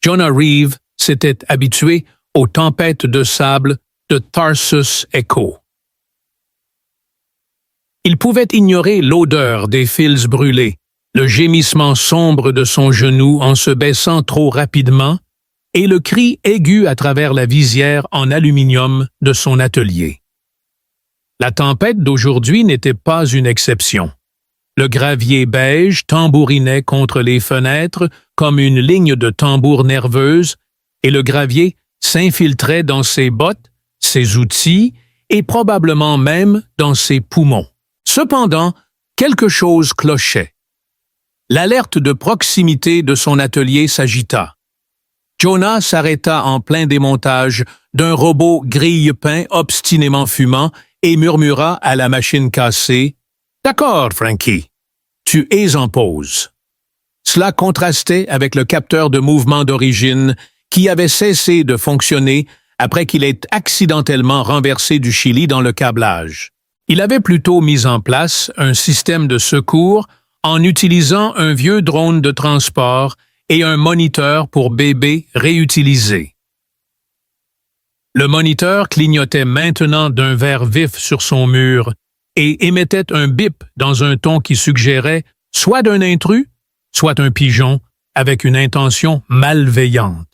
Jonah Reeve s'était habitué aux tempêtes de sable de Tarsus Echo. Il pouvait ignorer l'odeur des fils brûlés, le gémissement sombre de son genou en se baissant trop rapidement et le cri aigu à travers la visière en aluminium de son atelier. La tempête d'aujourd'hui n'était pas une exception. Le gravier beige tambourinait contre les fenêtres comme une ligne de tambour nerveuse et le gravier s'infiltrait dans ses bottes, ses outils et probablement même dans ses poumons. Cependant, quelque chose clochait. L'alerte de proximité de son atelier s'agita. Jonah s'arrêta en plein démontage d'un robot grille-pain obstinément fumant et murmura à la machine cassée « D'accord, Frankie, tu es en pause. » Cela contrastait avec le capteur de mouvement d'origine qui avait cessé de fonctionner après qu'il ait accidentellement renversé du chili dans le câblage. Il avait plutôt mis en place un système de secours en utilisant un vieux drone de transport et un moniteur pour bébé réutilisé. Le moniteur clignotait maintenant d'un vert vif sur son mur et émettait un bip dans un ton qui suggérait soit d'un intrus, soit un pigeon avec une intention malveillante.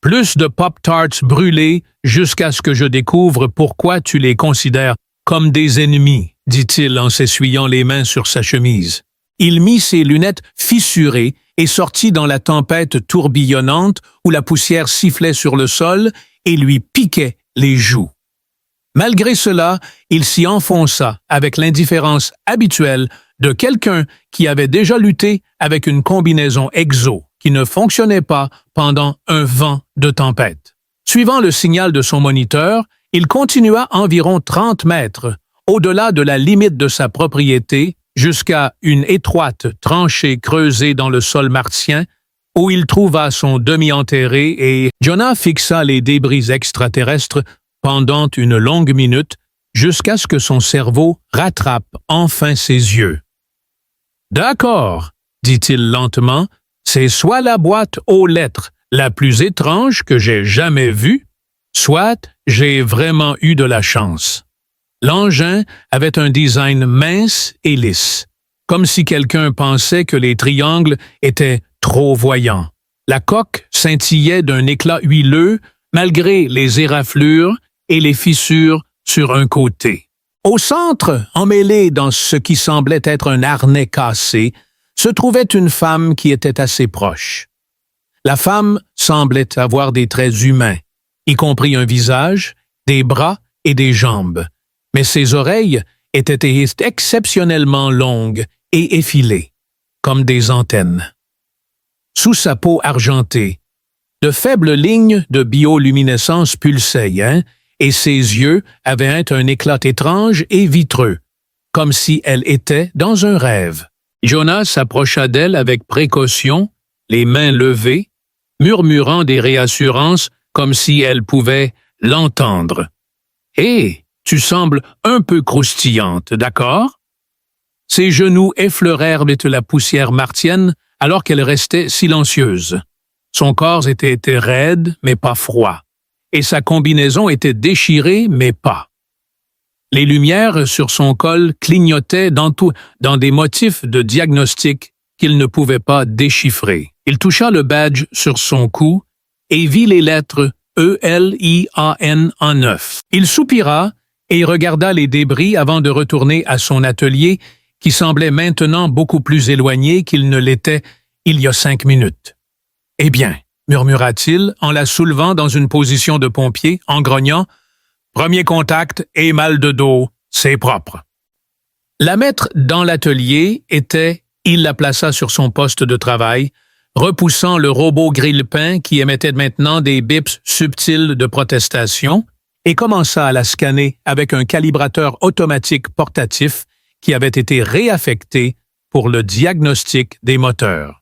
Plus de Pop-Tarts brûlés jusqu'à ce que je découvre pourquoi tu les considères comme des ennemis, dit-il en s'essuyant les mains sur sa chemise. Il mit ses lunettes fissurées et sortit dans la tempête tourbillonnante où la poussière sifflait sur le sol et lui piquait les joues. Malgré cela, il s'y enfonça avec l'indifférence habituelle de quelqu'un qui avait déjà lutté avec une combinaison exo qui ne fonctionnait pas pendant un vent de tempête. Suivant le signal de son moniteur, il continua environ 30 mètres, au-delà de la limite de sa propriété, jusqu'à une étroite tranchée creusée dans le sol martien, où il trouva son demi-enterré et Jonah fixa les débris extraterrestres pendant une longue minute jusqu'à ce que son cerveau rattrape enfin ses yeux. « D'accord, » dit-il lentement, « c'est soit la boîte aux lettres la plus étrange que j'ai jamais vue, soit j'ai vraiment eu de la chance. » L'engin avait un design mince et lisse, comme si quelqu'un pensait que les triangles étaient trop voyants. La coque scintillait d'un éclat huileux malgré les éraflures et les fissures sur un côté. Au centre, emmêlée dans ce qui semblait être un harnais cassé, se trouvait une femme qui était assez proche. La femme semblait avoir des traits humains, y compris un visage, des bras et des jambes, mais ses oreilles étaient exceptionnellement longues et effilées, comme des antennes. Sous sa peau argentée, de faibles lignes de bioluminescence pulsaient, et ses yeux avaient un éclat étrange et vitreux, comme si elle était dans un rêve. Jonah s'approcha d'elle avec précaution, les mains levées, murmurant des réassurances comme si elle pouvait l'entendre. « Hé, tu sembles un peu croustillante, d'accord? » Ses genoux effleurèrent la poussière martienne alors qu'elle restait silencieuse. Son corps était raide, mais pas froid, et sa combinaison était déchirée, mais pas. Les lumières sur son col clignotaient dans des motifs de diagnostic qu'il ne pouvait pas déchiffrer. Il toucha le badge sur son cou et vit les lettres E-L-I-A-N en neuf. Il soupira et regarda les débris avant de retourner à son atelier qui semblait maintenant beaucoup plus éloigné qu'il ne l'était il y a 5 minutes. « Eh bien, » murmura-t-il en la soulevant dans une position de pompier, en grognant, « premier contact et mal de dos, c'est propre. » La mettre dans l'atelier était, il la plaça sur son poste de travail, repoussant le robot grille-pain qui émettait maintenant des bips subtils de protestation, et commença à la scanner avec un calibrateur automatique portatif qui avait été réaffecté pour le diagnostic des moteurs.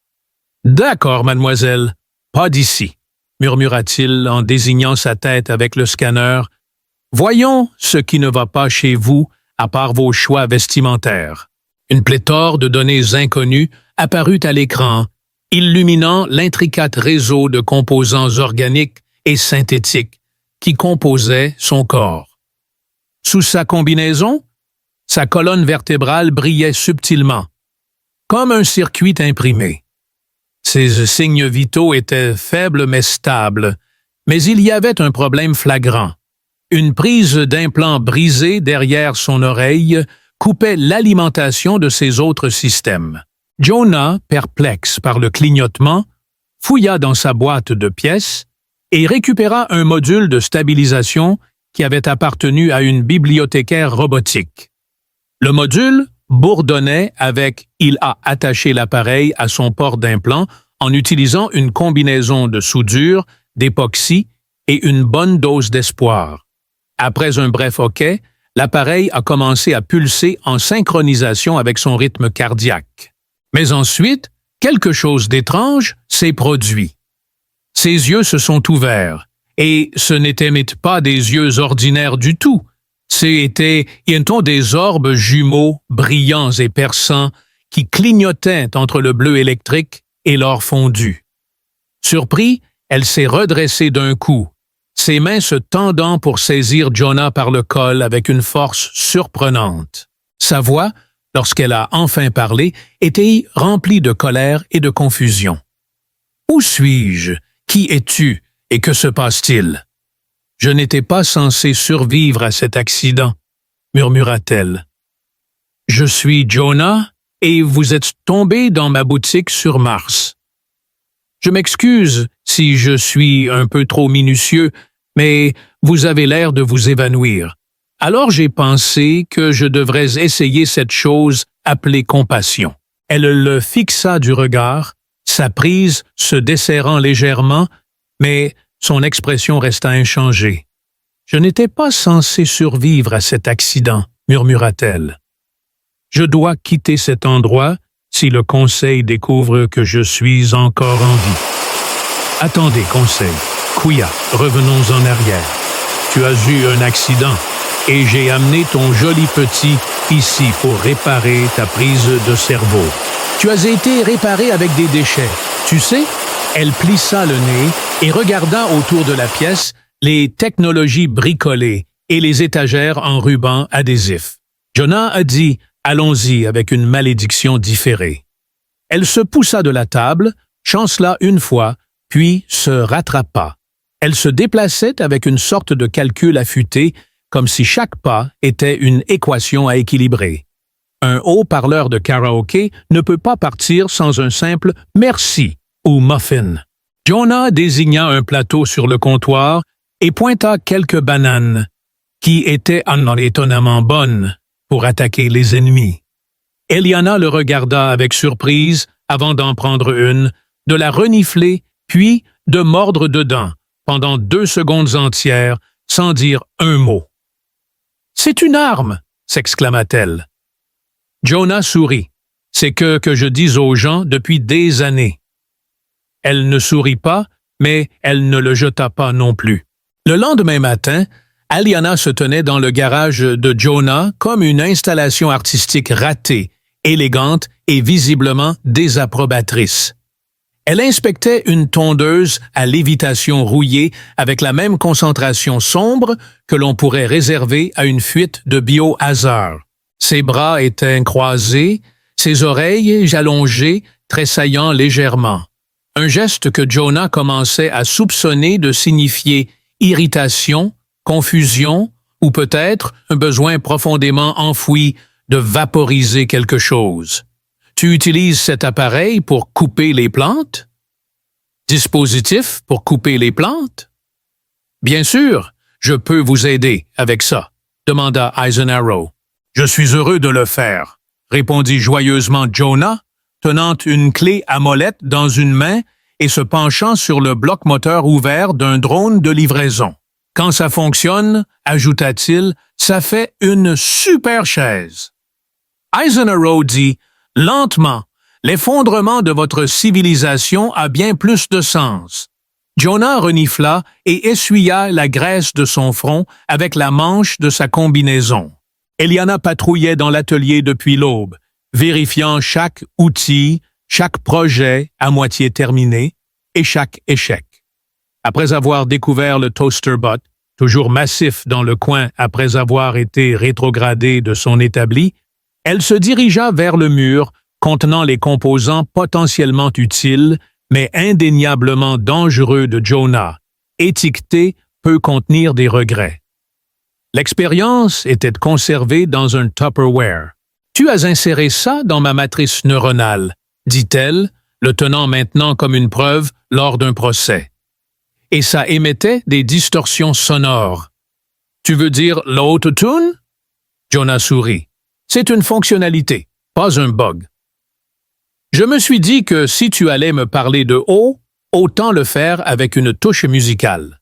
« D'accord, mademoiselle, pas d'ici, » murmura-t-il en désignant sa tête avec le scanner. « Voyons ce qui ne va pas chez vous à part vos choix vestimentaires. » Une pléthore de données inconnues apparut à l'écran, illuminant l'intricate réseau de composants organiques et synthétiques qui composaient son corps. Sous sa combinaison, sa colonne vertébrale brillait subtilement, comme un circuit imprimé. Ses signes vitaux étaient faibles mais stables, mais il y avait un problème flagrant. Une prise d'implant brisée derrière son oreille coupait l'alimentation de ses autres systèmes. Jonah, perplexe par le clignotement, fouilla dans sa boîte de pièces et récupéra un module de stabilisation qui avait appartenu à une bibliothécaire robotique. Le module bourdonnait avec « il a attaché l'appareil à son port d'implant en utilisant une combinaison de soudure, d'époxy et une bonne dose d'espoir. Après un bref hoquet, l'appareil a commencé à pulser en synchronisation avec son rythme cardiaque. Mais ensuite, quelque chose d'étrange s'est produit. Ses yeux se sont ouverts, et ce n'étaient pas des yeux ordinaires du tout. C'étaient des orbes jumeaux brillants et perçants qui clignotaient entre le bleu électrique et l'or fondu. Surpris, elle s'est redressée d'un coup, ses mains se tendant pour saisir Jonah par le col avec une force surprenante. Sa voix, lorsqu'elle a enfin parlé, était remplie de colère et de confusion. « Où suis-je? Qui es-tu? Et que se passe-t-il? » « Je n'étais pas censé survivre à cet accident, » murmura-t-elle. « Je suis Jonah et vous êtes tombé dans ma boutique sur Mars. Je m'excuse si je suis un peu trop minutieux, mais vous avez l'air de vous évanouir. Alors j'ai pensé que je devrais essayer cette chose appelée compassion. » Elle le fixa du regard, sa prise se desserrant légèrement, mais son expression resta inchangée. « Je n'étais pas censé survivre à cet accident, » murmura-t-elle. « Je dois quitter cet endroit si le Conseil découvre que je suis encore en vie. » « Attendez, Conseil. Quia, revenons en arrière. Tu as eu un accident et j'ai amené ton joli petit ici pour réparer ta prise de cerveau. Tu as été réparé avec des déchets. Tu sais? » Elle plissa le nez et regarda autour de la pièce les technologies bricolées et les étagères en ruban adhésif. Jonah a dit « Allons-y » avec une malédiction différée. Elle se poussa de la table, chancela une fois, puis se rattrapa. Elle se déplaçait avec une sorte de calcul affûté, comme si chaque pas était une équation à équilibrer. Un haut-parleur de karaoké ne peut pas partir sans un simple « merci » ou muffin. Jonah désigna un plateau sur le comptoir et pointa quelques bananes, qui étaient étonnamment bonnes pour attaquer les ennemis. Eliana le regarda avec surprise avant d'en prendre une, de la renifler, puis de mordre dedans pendant 2 secondes entières sans dire un mot. « C'est une arme !» s'exclama-t-elle. Jonah sourit. « C'est que je dis aux gens depuis des années. » Elle ne sourit pas, mais elle ne le jeta pas non plus. Le lendemain matin, Eliana se tenait dans le garage de Jonah comme une installation artistique ratée, élégante et visiblement désapprobatrice. Elle inspectait une tondeuse à lévitation rouillée avec la même concentration sombre que l'on pourrait réserver à une fuite de biohazard. Ses bras étaient croisés, ses oreilles allongées, tressaillant légèrement. Un geste que Jonah commençait à soupçonner de signifier irritation, confusion ou peut-être un besoin profondément enfoui de vaporiser quelque chose. « Tu utilises cet appareil pour couper les plantes? »« Dispositif pour couper les plantes? »« Bien sûr, je peux vous aider avec ça, » demanda Eisenarrow. « Je suis heureux de le faire, » répondit joyeusement Jonah, tenant une clé à molette dans une main et se penchant sur le bloc moteur ouvert d'un drone de livraison. « Quand ça fonctionne, ajouta-t-il, ça fait une super chaise. » Eisenarrow dit « Lentement, l'effondrement de votre civilisation a bien plus de sens. » Jonah renifla et essuya la graisse de son front avec la manche de sa combinaison. Eliana patrouillait dans l'atelier depuis l'aube, vérifiant chaque outil, chaque projet à moitié terminé et chaque échec. Après avoir découvert le ToasterBot, toujours massif dans le coin après avoir été rétrogradé de son établi, elle se dirigea vers le mur contenant les composants potentiellement utiles mais indéniablement dangereux de Jonah, étiqueté « peut contenir des regrets ». L'expérience était conservée dans un Tupperware. « Tu as inséré ça dans ma matrice neuronale », dit-elle, le tenant maintenant comme une preuve lors d'un procès. Et ça émettait des distorsions sonores. « Tu veux dire l'autotune » Jonah sourit. « C'est une fonctionnalité, pas un bug. » Je me suis dit que si tu allais me parler de haut, autant le faire avec une touche musicale.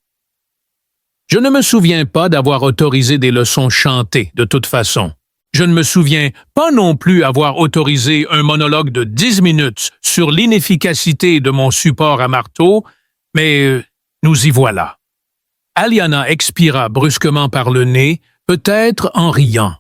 Je ne me souviens pas d'avoir autorisé des leçons chantées, de toute façon. Je ne me souviens pas non plus avoir autorisé un monologue de 10 minutes sur l'inefficacité de mon support à marteau, mais nous y voilà. Aliana expira brusquement par le nez, peut-être en riant.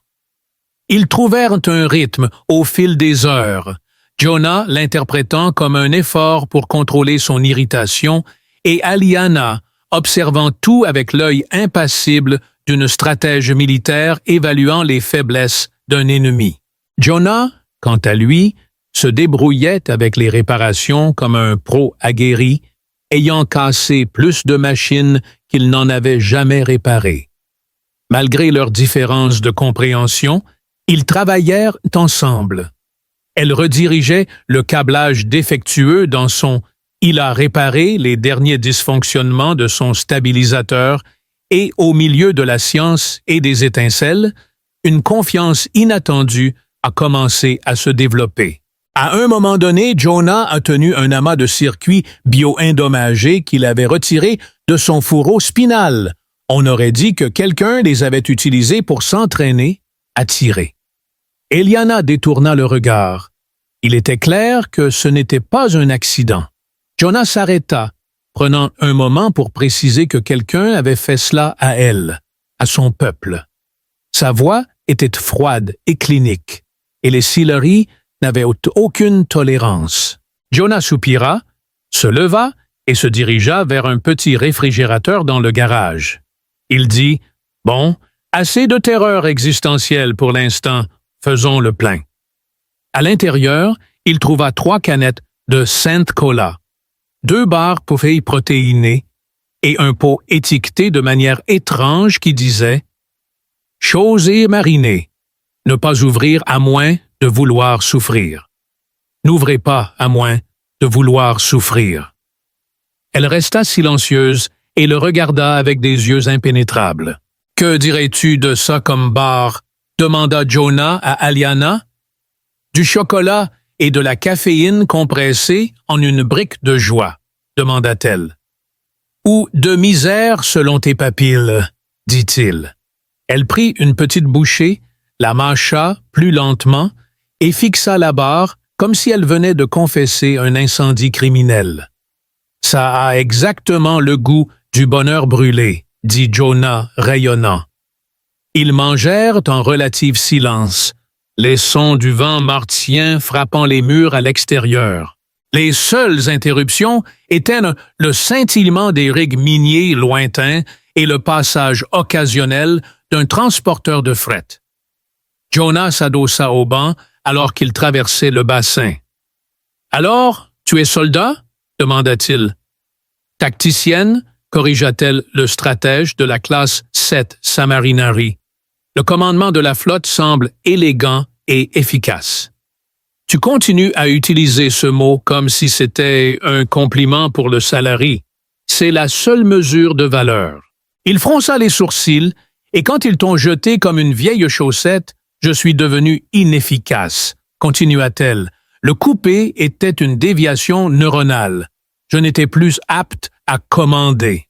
Ils trouvèrent un rythme au fil des heures, Jonah l'interprétant comme un effort pour contrôler son irritation et Aliana observant tout avec l'œil impassible d'une stratège militaire évaluant les faiblesses d'un ennemi. Jonah, quant à lui, se débrouillait avec les réparations comme un pro aguerri, ayant cassé plus de machines qu'il n'en avait jamais réparées. Malgré leurs différences de compréhension, ils travaillèrent ensemble. Elle redirigeait le câblage défectueux dans son « il a réparé les derniers dysfonctionnements de son stabilisateur » et au milieu de la science et des étincelles, une confiance inattendue a commencé à se développer. À un moment donné, Jonah a tenu un amas de circuits bio-endommagés qu'il avait retirés de son fourreau spinal. On aurait dit que quelqu'un les avait utilisés pour s'entraîner à tirer. Eliana détourna le regard. Il était clair que ce n'était pas un accident. Jonah s'arrêta, prenant un moment pour préciser que quelqu'un avait fait cela à elle, à son peuple. Sa voix était froide et clinique, et les Sillery n'avaient aucune tolérance. Jonah soupira, se leva et se dirigea vers un petit réfrigérateur dans le garage. Il dit « Bon, assez de terreur existentielle pour l'instant, faisons le plein. » À l'intérieur, il trouva 3 canettes de Saint Cola, 2 barres pour filles protéinées et un pot étiqueté de manière étrange qui disait « Chausser mariné, ne pas ouvrir à moins de vouloir souffrir. N'ouvrez pas à moins de vouloir souffrir. » Elle resta silencieuse et le regarda avec des yeux impénétrables. « Que dirais-tu de ça comme barre ?» demanda Jonah à Aliana. « Du chocolat et de la caféine compressée en une brique de joie, demanda-t-elle. « Ou de misère selon tes papilles, dit-il. Elle prit une petite bouchée, la mâcha plus lentement et fixa la barre comme si elle venait de confesser un incendie criminel. « Ça a exactement le goût du bonheur brûlé, dit Jonah rayonnant. Ils mangèrent en relatif silence, les sons du vent martien frappant les murs à l'extérieur. Les seules interruptions étaient le scintillement des rigs miniers lointains et le passage occasionnel d'un transporteur de fret. Jonah s'adossa au banc alors qu'il traversait le bassin. « Alors, tu es soldat ?» demanda-t-il. « Tacticienne » corrigea-t-elle le stratège de la classe 7 Samarinari. Le commandement de la flotte semble élégant et efficace. Tu continues à utiliser ce mot comme si c'était un compliment pour le salarié. C'est la seule mesure de valeur. Il fronça les sourcils, et quand ils t'ont jeté comme une vieille chaussette, je suis devenu inefficace, continua-t-elle. Le coupé était une déviation neuronale. Je n'étais plus apte à commander.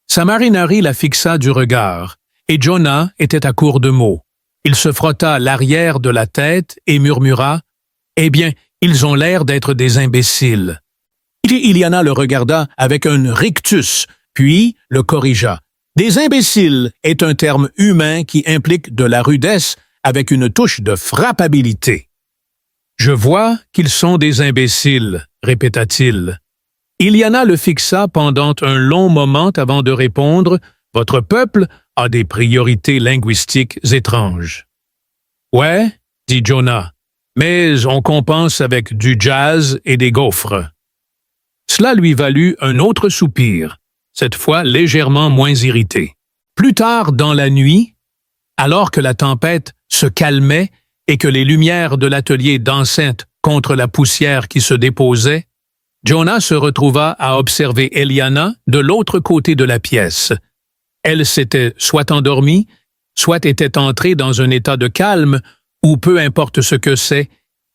Samarinari la fixa du regard, et Jonah était à court de mots. Il se frotta l'arrière de la tête et murmura « Eh bien, ils ont l'air d'être des imbéciles. » Iliana le regarda avec un rictus, puis le corrigea. « Des imbéciles est un terme humain qui implique de la rudesse avec une touche de frappabilité. » Je vois qu'ils sont des imbéciles, répéta-t-il. Iliana le fixa pendant un long moment avant de répondre « Votre peuple a des priorités linguistiques étranges. » « Ouais, dit Jonah, mais on compense avec du jazz et des gaufres. » Cela lui valut un autre soupir, cette fois légèrement moins irrité. Plus tard dans la nuit, alors que la tempête se calmait et que les lumières de l'atelier dansaient contre la poussière qui se déposait, Jonah se retrouva à observer Eliana de l'autre côté de la pièce. Elle s'était soit endormie, soit était entrée dans un état de calme, ou peu importe ce que c'est,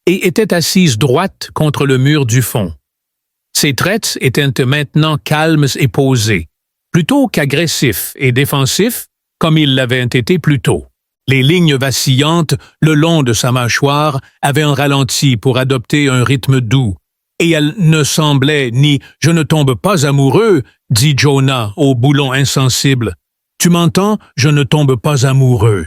et était assise droite contre le mur du fond. Ses traits étaient maintenant calmes et posés, plutôt qu'agressifs et défensifs, comme ils l'avaient été plus tôt. Les lignes vacillantes le long de sa mâchoire avaient un ralenti pour adopter un rythme doux, et elle ne semblait ni « Je ne tombe pas amoureux », dit Jonah au boulon insensible. « Tu m'entends, je ne tombe pas amoureux. »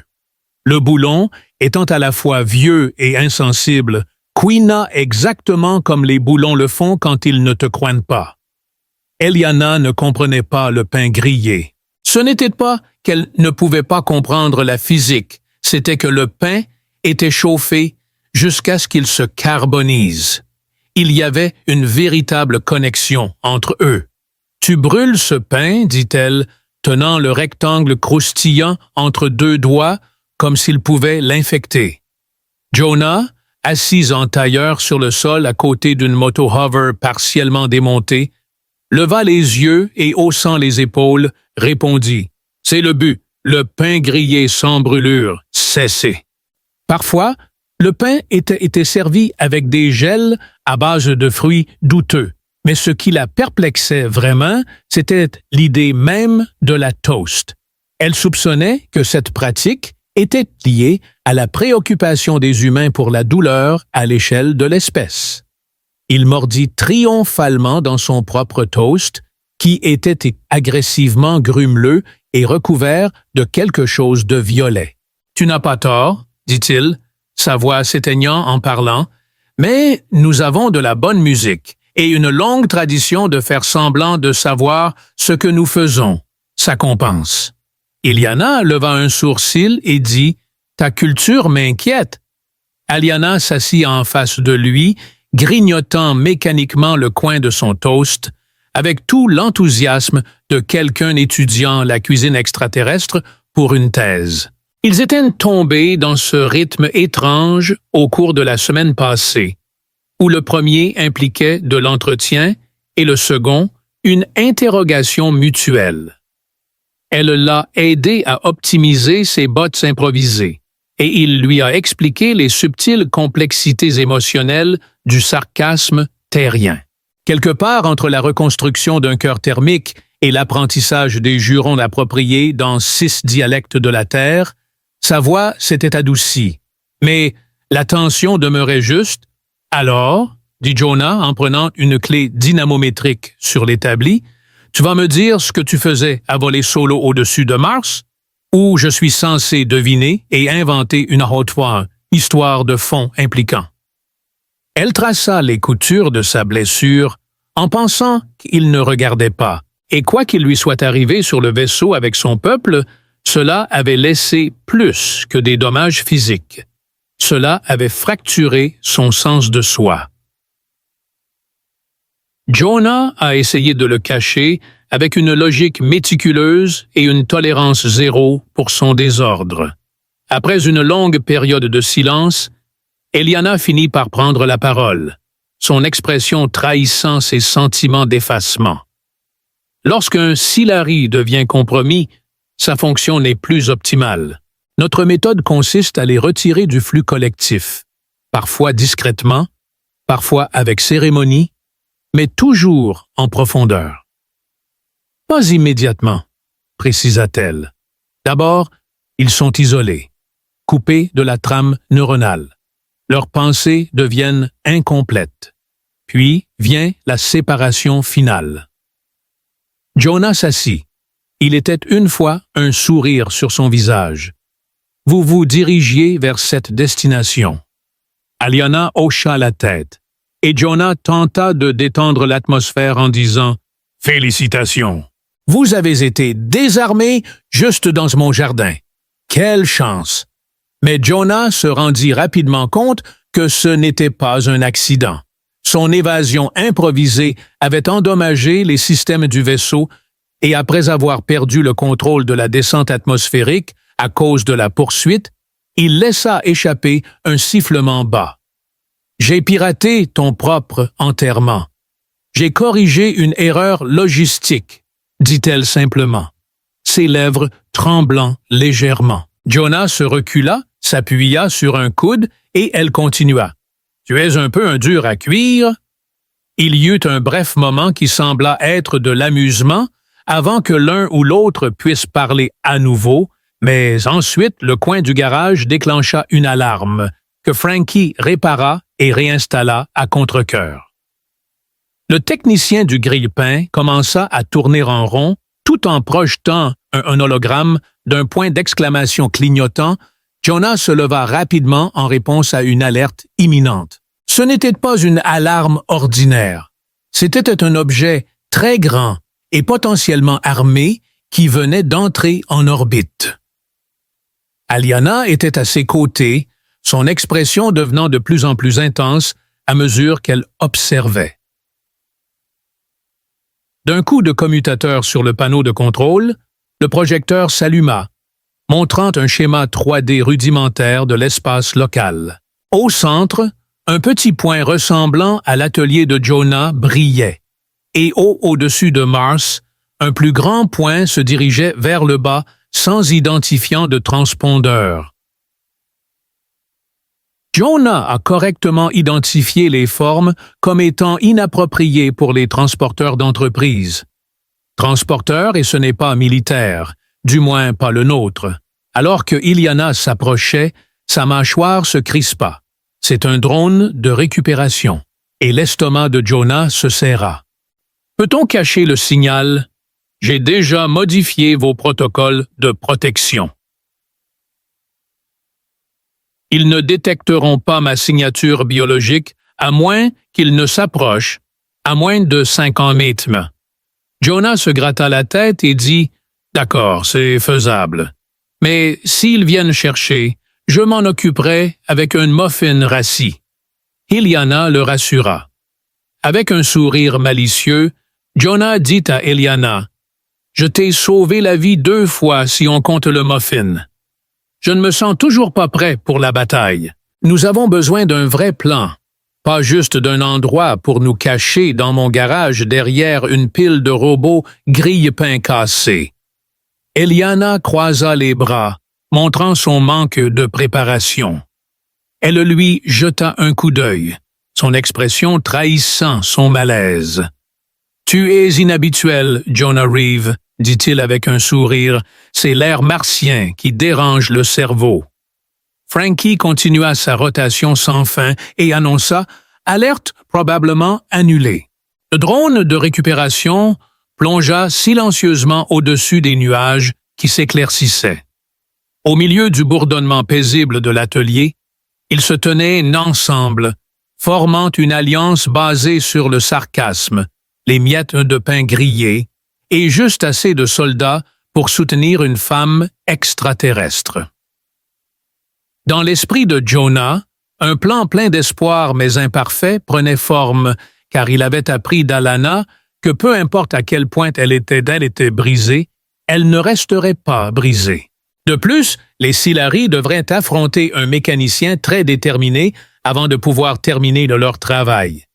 Le boulon, étant à la fois vieux et insensible, couina exactement comme les boulons le font quand ils ne te croient pas. Eliana ne comprenait pas le pain grillé. Ce n'était pas qu'elle ne pouvait pas comprendre la physique, c'était que le pain était chauffé jusqu'à ce qu'il se carbonise. Il y avait une véritable connexion entre eux. « Tu brûles ce pain, dit-elle, tenant le rectangle croustillant entre deux doigts comme s'il pouvait l'infecter. » Jonah, assis en tailleur sur le sol à côté d'une moto-hover partiellement démontée, leva les yeux et, haussant les épaules, répondit « C'est le but, le pain grillé sans brûlure, cessez. » Parfois, le pain était servi avec des gels à base de fruits douteux, mais ce qui la perplexait vraiment, c'était l'idée même de la toast. Elle soupçonnait que cette pratique était liée à la préoccupation des humains pour la douleur à l'échelle de l'espèce. Il mordit triomphalement dans son propre toast, qui était agressivement grumeleux et recouvert de quelque chose de violet. « Tu n'as pas tort, » dit-il, sa voix s'éteignant en parlant, « mais nous avons de la bonne musique et une longue tradition de faire semblant de savoir ce que nous faisons. Ça compense. » Iliana leva un sourcil et dit « Ta culture m'inquiète. » Aliana s'assit en face de lui, grignotant mécaniquement le coin de son toast, avec tout l'enthousiasme de quelqu'un étudiant la cuisine extraterrestre pour une thèse. Ils étaient tombés dans ce rythme étrange au cours de la semaine passée, où le premier impliquait de l'entretien et le second une interrogation mutuelle. Elle l'a aidé à optimiser ses bottes improvisées, et il lui a expliqué les subtiles complexités émotionnelles du sarcasme terrien. Quelque part entre la reconstruction d'un cœur thermique et l'apprentissage des jurons appropriés dans 6 dialectes de la Terre, sa voix s'était adoucie, mais la tension demeurait juste. « Alors, » dit Jonah en prenant une clé dynamométrique sur l'établi, « tu vas me dire ce que tu faisais à voler solo au-dessus de Mars, ou je suis censé deviner et inventer une haute-voix, histoire de fond impliquant. » Elle traça les coutures de sa blessure en pensant qu'il ne regardait pas, et quoi qu'il lui soit arrivé sur le vaisseau avec son peuple, cela avait laissé plus que des dommages physiques. Cela avait fracturé son sens de soi. Jonah a essayé de le cacher avec une logique méticuleuse et une tolérance zéro pour son désordre. Après une longue période de silence, Eliana finit par prendre la parole, son expression trahissant ses sentiments d'effacement. Lorsqu'un syllarie devient compromis, sa fonction n'est plus optimale. Notre méthode consiste à les retirer du flux collectif, parfois discrètement, parfois avec cérémonie, mais toujours en profondeur. « Pas immédiatement », précisa-t-elle. « D'abord, ils sont isolés, coupés de la trame neuronale. Leurs pensées deviennent incomplètes. Puis vient la séparation finale. » Jonah s'assit. Il était une fois un sourire sur son visage. Vous vous dirigiez vers cette destination. Aliana hocha la tête, et Jonah tenta de détendre l'atmosphère en disant « Félicitations! Vous avez été désarmé juste dans mon jardin. Quelle chance! » Mais Jonah se rendit rapidement compte que ce n'était pas un accident. Son évasion improvisée avait endommagé les systèmes du vaisseau et après avoir perdu le contrôle de la descente atmosphérique à cause de la poursuite, il laissa échapper un sifflement bas. « J'ai piraté ton propre enterrement. J'ai corrigé une erreur logistique, » dit-elle simplement, ses lèvres tremblant légèrement. Jonah se recula, s'appuya sur un coude et elle continua. « Tu es un peu un dur à cuire. » Il y eut un bref moment qui sembla être de l'amusement avant que l'un ou l'autre puisse parler à nouveau, mais ensuite le coin du garage déclencha une alarme que Frankie répara et réinstalla à contre-cœur. Le technicien du grille-pain commença à tourner en rond tout en projetant un hologramme d'un point d'exclamation clignotant. Jonah se leva rapidement en réponse à une alerte imminente. Ce n'était pas une alarme ordinaire. C'était un objet très grand et potentiellement armé qui venait d'entrer en orbite. Aliana était à ses côtés, son expression devenant de plus en plus intense à mesure qu'elle observait. D'un coup de commutateur sur le panneau de contrôle, le projecteur s'alluma, montrant un schéma 3D rudimentaire de l'espace local. Au centre, un petit point ressemblant à l'atelier de Jonah brillait, et au-dessus de Mars, un plus grand point se dirigeait vers le bas sans identifiant de transpondeur. Jonah a correctement identifié les formes comme étant inappropriées pour les transporteurs d'entreprise. Transporteur, et ce n'est pas militaire, du moins pas le nôtre. Alors que Iliana s'approchait, sa mâchoire se crispa. C'est un drone de récupération. Et l'estomac de Jonah se serra. Peut-on cacher le signal? J'ai déjà modifié vos protocoles de protection. Ils ne détecteront pas ma signature biologique à moins qu'ils ne s'approchent, à moins de 50 mètres. Jonah se gratta la tête et dit « D'accord, c'est faisable. Mais s'ils viennent chercher, je m'en occuperai avec un muffin rassis. » Iliana le rassura. Avec un sourire malicieux, Jonah dit à Iliana « Je t'ai sauvé la vie 2 fois si on compte le muffin. Je ne me sens toujours pas prêt pour la bataille. Nous avons besoin d'un vrai plan, pas juste d'un endroit pour nous cacher dans mon garage derrière une pile de robots grille-pain cassés. » Iliana croisa les bras, montrant son manque de préparation. Elle lui jeta un coup d'œil, son expression trahissant son malaise. « Tu es inhabituel, Jonah Reeve, » dit-il avec un sourire, « c'est l'air martien qui dérange le cerveau. » Frankie continua sa rotation sans fin et annonça « Alerte probablement annulée ». Le drone de récupération plongea silencieusement au-dessus des nuages qui s'éclaircissaient. Au milieu du bourdonnement paisible de l'atelier, ils se tenaient ensemble, formant une alliance basée sur le sarcasme, les miettes de pain grillées, et juste assez de soldats pour soutenir une femme extraterrestre. Dans l'esprit de Jonah, un plan plein d'espoir mais imparfait prenait forme, car il avait appris d'Alana que peu importe à quel point elle était brisée, elle ne resterait pas brisée. De plus, les Silari devraient affronter un mécanicien très déterminé avant de pouvoir terminer leur travail.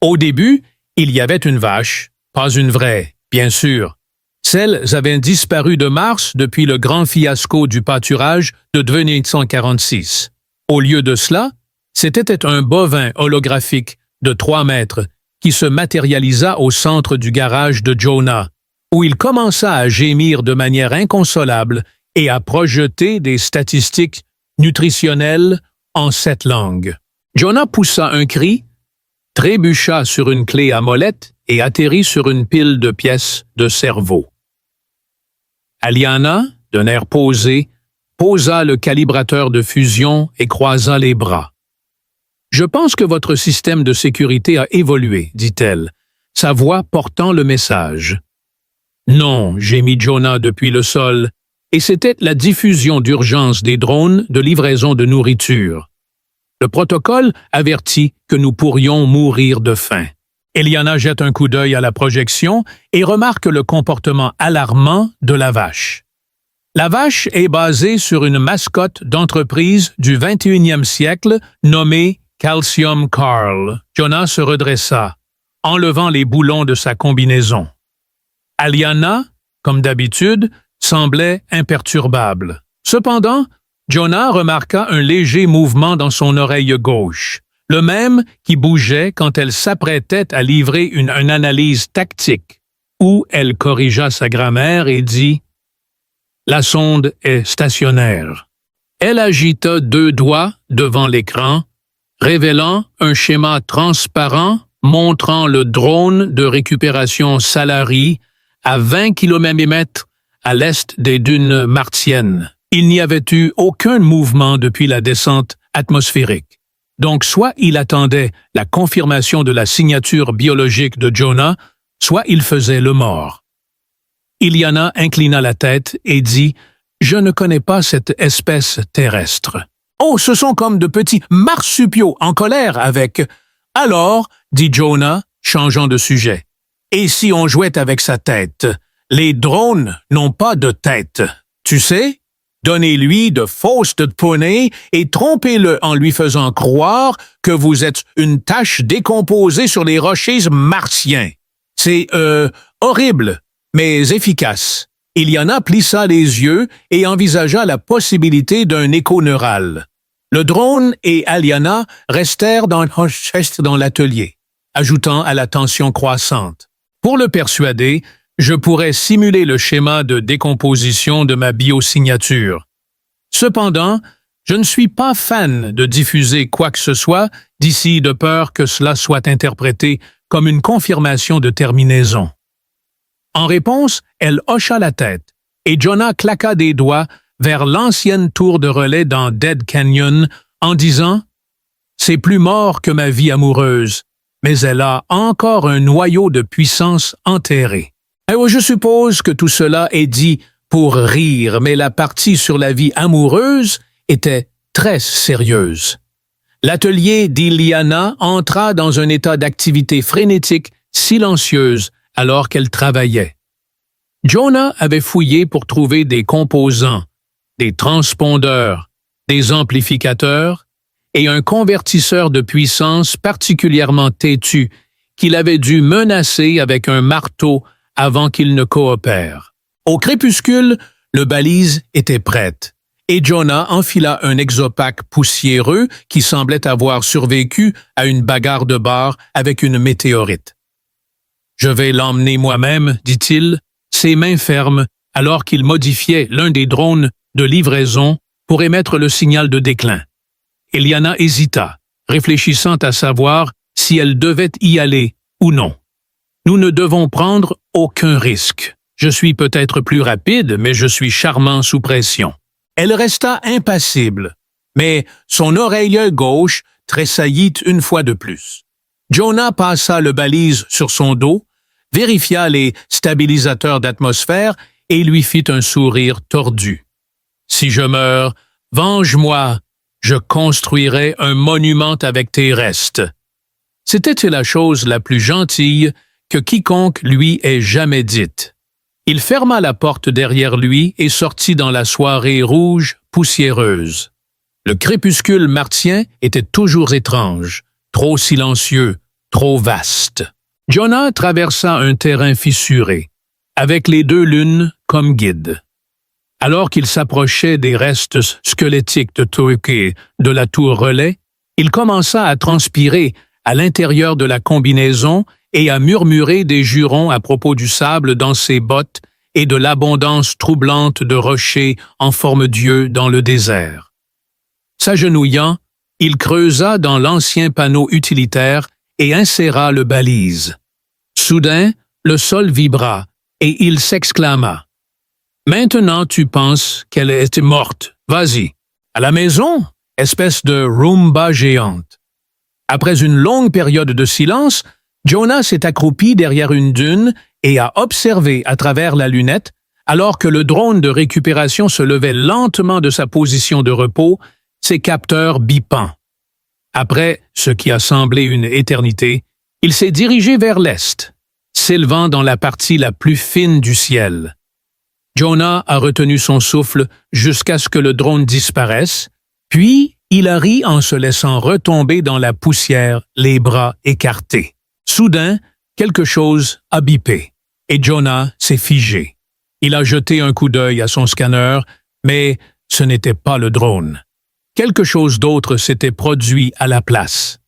Au début, il y avait une vache, pas une vraie, bien sûr. Celles avaient disparu de Mars depuis le grand fiasco du pâturage de 1946. Au lieu de cela, c'était un bovin holographique de 3 mètres qui se matérialisa au centre du garage de Jonah, où il commença à gémir de manière inconsolable et à projeter des statistiques nutritionnelles en 7 langues. Jonah poussa un cri, trébucha sur une clé à molette et atterrit sur une pile de pièces de cerveau. Aliana, d'un air posé, posa le calibrateur de fusion et croisa les bras. « Je pense que votre système de sécurité a évolué, dit-elle, sa voix portant le message. « Non, » gémit Jonah depuis le sol, et c'était la diffusion d'urgence des drones de livraison de nourriture. Le protocole avertit que nous pourrions mourir de faim. Eliana jette un coup d'œil à la projection et remarque le comportement alarmant de la vache. La vache est basée sur une mascotte d'entreprise du 21e siècle nommée Calcium Carl. Jonah se redressa, enlevant les boulons de sa combinaison. Aliana, comme d'habitude, semblait imperturbable. Cependant, Jonah remarqua un léger mouvement dans son oreille gauche, le même qui bougeait quand elle s'apprêtait à livrer une analyse tactique, où elle corrigea sa grammaire et dit « La sonde est stationnaire ». Elle agita 2 doigts devant l'écran, révélant un schéma transparent montrant le drone de récupération Salari à 20 km à l'est des dunes martiennes. Il n'y avait eu aucun mouvement depuis la descente atmosphérique. Donc soit il attendait la confirmation de la signature biologique de Jonah, soit il faisait le mort. Eliana inclina la tête et dit « Je ne connais pas cette espèce terrestre. »« Oh, ce sont comme de petits marsupiaux en colère avec... » « Alors, dit Jonah, changeant de sujet, « et si on jouait avec sa tête? Les drones n'ont pas de tête, tu sais? Donnez-lui de fausses poneys et trompez-le en lui faisant croire que vous êtes une tache décomposée sur les rochers martiens. C'est, horrible, mais efficace. » Eliana plissa les yeux et envisagea la possibilité d'un écho neural. Le drone et Aliana restèrent dans l'atelier, ajoutant à la tension croissante. Pour le persuader, je pourrais simuler le schéma de décomposition de ma biosignature. Cependant, je ne suis pas fan de diffuser quoi que ce soit d'ici de peur que cela soit interprété comme une confirmation de terminaison. En réponse, elle hocha la tête, et Jonah claqua des doigts vers l'ancienne tour de relais dans Dead Canyon en disant « C'est plus mort que ma vie amoureuse, mais elle a encore un noyau de puissance enterré. » Je suppose que tout cela est dit pour rire, mais la partie sur la vie amoureuse était très sérieuse. L'atelier d'Eliana entra dans un état d'activité frénétique, silencieuse, alors qu'elle travaillait. Jonah avait fouillé pour trouver des composants, des transpondeurs, des amplificateurs et un convertisseur de puissance particulièrement têtu qu'il avait dû menacer avec un marteau avant qu'il ne coopère. Au crépuscule, le balise était prête, et Jonah enfila un exopac poussiéreux qui semblait avoir survécu à une bagarre de bar avec une météorite. « Je vais l'emmener moi-même, dit-il, ses mains fermes, alors qu'il modifiait l'un des drones de livraison pour émettre le signal de déclin. Eliana hésita, réfléchissant à savoir si elle devait y aller ou non. « Nous ne devons prendre aucun risque. Je suis peut-être plus rapide, mais je suis charmant sous pression. » Elle resta impassible, mais son oreille gauche tressaillit une fois de plus. Jonah passa le balise sur son dos, vérifia les stabilisateurs d'atmosphère et lui fit un sourire tordu. « Si je meurs, venge-moi, je construirai un monument avec tes restes. » C'était la chose la plus gentille que quiconque lui ait jamais dite. Il ferma la porte derrière lui et sortit dans la soirée rouge, poussiéreuse. Le crépuscule martien était toujours étrange, trop silencieux, trop vaste. Jonah traversa un terrain fissuré, avec les 2 lunes comme guide. Alors qu'il s'approchait des restes squelettiques de la tour relais, il commença à transpirer à l'intérieur de la combinaison et à murmurer des jurons à propos du sable dans ses bottes et de l'abondance troublante de rochers en forme d'yeux dans le désert. S'agenouillant, il creusa dans l'ancien panneau utilitaire et inséra le balise. Soudain, le sol vibra et il s'exclama. « Maintenant tu penses qu'elle était morte. Vas-y. À la maison, espèce de Roomba géante. » Après une longue période de silence, Jonah s'est accroupi derrière une dune et a observé à travers la lunette, alors que le drone de récupération se levait lentement de sa position de repos, ses capteurs bipant. Après ce qui a semblé une éternité, il s'est dirigé vers l'est, s'élevant dans la partie la plus fine du ciel. Jonah a retenu son souffle jusqu'à ce que le drone disparaisse, puis il a ri en se laissant retomber dans la poussière, les bras écartés. Soudain, quelque chose a bipé, et Jonah s'est figé. Il a jeté un coup d'œil à son scanner, mais ce n'était pas le drone. Quelque chose d'autre s'était produit à la place.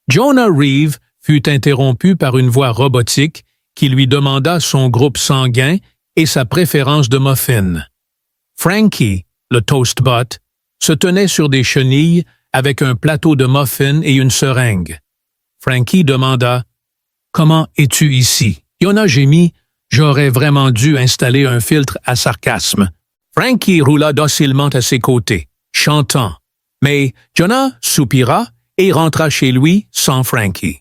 Jonah Reeve fut interrompu par une voix robotique qui lui demanda son groupe sanguin et sa préférence de muffins. Frankie, le toastbot, se tenait sur des chenilles avec un plateau de muffins et une seringue. Frankie demanda « Comment es-tu ici ?» Jonah gémit « J'aurais vraiment dû installer un filtre à sarcasme. » Frankie roula docilement à ses côtés, chantant. Mais Jonah soupira et rentra chez lui sans Frankie.